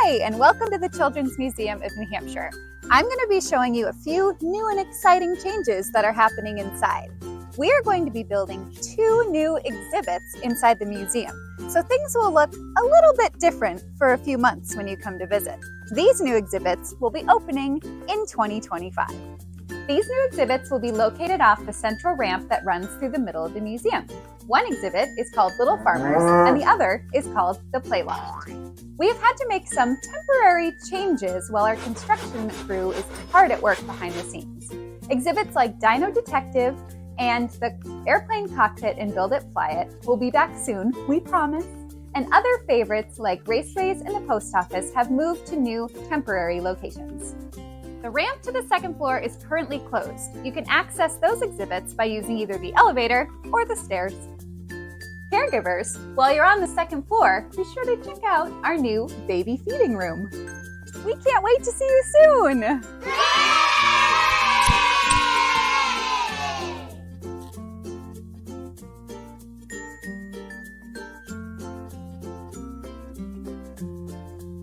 Hi, and welcome to the Children's Museum of New Hampshire. I'm going to be showing you a few new and exciting changes that are happening inside. We are going to be building 2 new exhibits inside the museum, so things will look a little bit different for a few months when you come to visit. These new exhibits will be opening in 2025. These new exhibits will be located off the central ramp that runs through the middle of the museum. One exhibit is called Little Farmers, and the other is called the Play Loft. We have had to make some temporary changes while our construction crew is hard at work behind the scenes. Exhibits like Dino Detective and the Airplane Cockpit and Build It Fly It will be back soon, we promise. And other favorites like Raceways and the Post Office have moved to new temporary locations. The ramp to the second floor is currently closed. You can access those exhibits by using either the elevator or the stairs. Caregivers, while you're on the second floor, be sure to check out our new baby feeding room. We can't wait to see you soon!